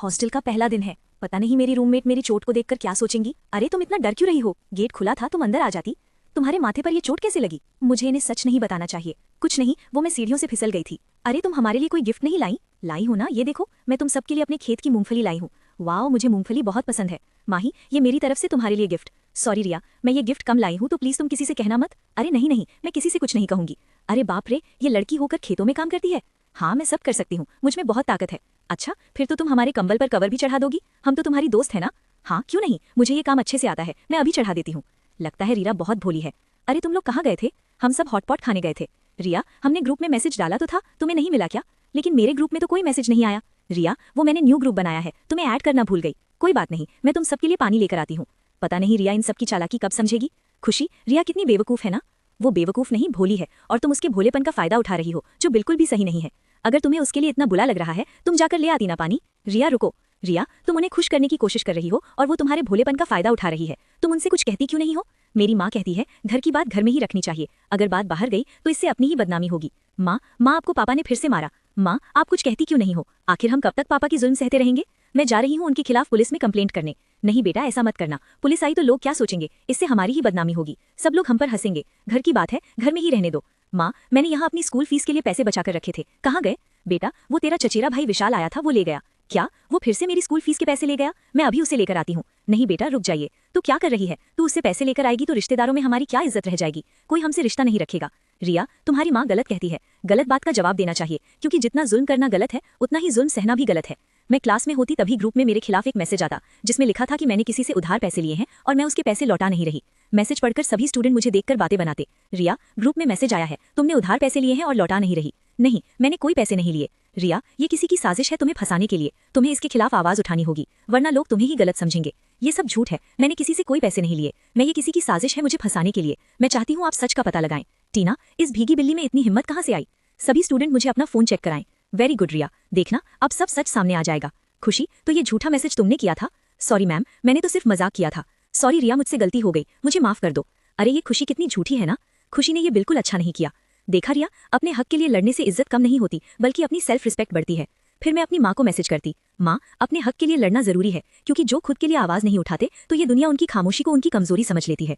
Hostel का पहला दिन है। पता नहीं मेरी रूममेट मेरी चोट को देखकर क्या सोचेंगी। अरे तुम इतना डर क्यों रही हो? गेट खुला था, तुम अंदर आ जाती। तुम्हारे माथे पर ये चोट कैसे लगी? मुझे इन्हें सच नहीं बताना चाहिए। कुछ नहीं, वो मैं सीढ़ियों से फिसल गई थी। अरे तुम हमारे लिए कोई गिफ्ट नहीं लाई? लाई हूं ना, ये देखो, मैं तुम सबके लिए अपने खेत की मूंगफली लाई हूँ। वाओ, मुझे मूंगफली बहुत पसंद है। माही, ये मेरी तरफ से तुम्हारे लिए गिफ्ट। सॉरी रिया, मैं ये गिफ्ट कम लाई हूँ, तो प्लीज तुम किसी से कहना मत। अरे नहीं नहीं, मैं किसी से कुछ नहीं कहूंगी। अरे बाप रे, ये लड़की होकर खेतों में काम करती है। हाँ, मैं सब कर सकती हूँ, मुझ में बहुत ताकत है। अच्छा, फिर तो तुम हमारे कंबल पर कवर भी चढ़ा दोगी। हम तो तुम्हारी दोस्त है ना। हाँ क्यों नहीं, मुझे ये काम अच्छे से आता है, मैं अभी चढ़ा देती हूँ। लगता है रीरा बहुत भोली है। अरे तुम लोग कहाँ गए थे? हम सब हॉटपॉट खाने गए थे। रिया, हमने ग्रुप में मैसेज डाला तो था, तुम्हें नहीं मिला क्या? लेकिन मेरे ग्रुप में तो कोई मैसेज नहीं आया। रिया, वो मैंने न्यू ग्रुप बनाया है, तुम्हें ऐड करना भूल गई। कोई बात नहीं, मैं तुम सबके लिए पानी लेकर आती हूँ। पता नहीं रिया इन सबकी चालाकी कब समझेगी। खुशी, रिया कितनी बेवकूफ है ना। वो बेवकूफ नहीं, भोली है, और तुम उसके भोलेपन का फायदा उठा रही हो, जो बिल्कुल भी सही नहीं है। अगर तुम्हें उसके लिए इतना बुरा लग रहा है, तुम जाकर ले आती ना पानी। रिया रुको। रिया, तुम उन्हें खुश करने की कोशिश कर रही हो और वो तुम्हारे भोलेपन का फायदा उठा रही है। तुम उनसे कुछ कहती क्यों नहीं हो? मेरी माँ कहती है घर की बात घर में ही रखनी चाहिए, अगर बात बाहर गई तो इससे अपनी ही बदनामी होगी। माँ, आपको पापा ने फिर से मारा। माँ, आप कुछ कहती क्यों नहीं हो? आखिर हम कब तक पापा की जुल्म सहते रहेंगे? मैं जा रही हूँ उनके खिलाफ पुलिस में कंप्लेंट करने। नहीं बेटा, ऐसा मत करना, पुलिस आई तो लोग क्या सोचेंगे, इससे हमारी ही बदनामी होगी, सब लोग हम पर हंसेंगे। घर की बात है, घर में ही रहने दो। माँ, मैंने यहाँ अपनी स्कूल फीस के लिए पैसे बचाकर रखे थे, कहाँ गए? बेटा, वो तेरा चचेरा भाई विशाल आया था, वो ले गया। क्या? वो फिर से मेरी स्कूल फीस के पैसे ले गया? मैं अभी उसे लेकर आती हूँ। नहीं बेटा, रुक जाइए, तू क्या कर रही है? तू उससे पैसे लेकर आएगी तो रिश्तेदारों में हमारी क्या इज्जत रह जाएगी, कोई हमसे रिश्ता नहीं रखेगा। रिया, तुम्हारी माँ गलत कहती है, गलत बात का जवाब देना चाहिए, क्योंकि जितना जुल्म करना गलत है, उतना ही जुल्म सहना भी गलत है। मैं क्लास में होती तभी ग्रुप में मेरे खिलाफ एक मैसेज आता, जिसमें लिखा था कि मैंने किसी से उधार पैसे लिए हैं और मैं उसके पैसे लौटा नहीं रही। मैसेज पढ़कर सभी स्टूडेंट मुझे देखकर बातें बनाते। रिया, ग्रुप में मैसेज आया है, तुमने उधार पैसे लिए हैं और लौटा नहीं रही। नहीं, मैंने कोई पैसे नहीं लिए। रिया, ये किसी की साजिश है तुम्हें फंसाने के लिए, तुम्हें इसके खिलाफ आवाज उठानी होगी, वरना लोग तुम्हें ही गलत समझेंगे। ये सब झूठ है, मैंने किसी से कोई पैसे नहीं लिए, मैं ये किसी की साजिश है मुझे फंसाने के लिए। मैं चाहती हूँ आप सच का पता लगाएं। टीना, इस भीगी बिल्ली में इतनी हिम्मत कहाँ से आई? सभी स्टूडेंट मुझे अपना फोन चेक कराएं। वेरी गुड रिया, देखना अब सब सच सामने आ जाएगा। खुशी, तो ये झूठा मैसेज तुमने किया था? सॉरी मैम, मैंने तो सिर्फ मजाक किया था। सॉरी रिया, मुझसे गलती हो गई, मुझे माफ कर दो। अरे ये खुशी कितनी झूठी है ना। खुशी ने ये बिल्कुल अच्छा नहीं किया। देखा रिया, अपने हक के लिए लड़ने से इज्जत कम नहीं होती, बल्कि अपनी सेल्फ रिस्पेक्ट बढ़ती है। फिर मैं अपनी माँ को मैसेज करती, माँ, अपने हक के लिए लड़ना जरूरी है, क्योंकि जो खुद के लिए आवाज नहीं उठाते तो ये दुनिया उनकी खामोशी को उनकी कमजोरी समझ लेती है।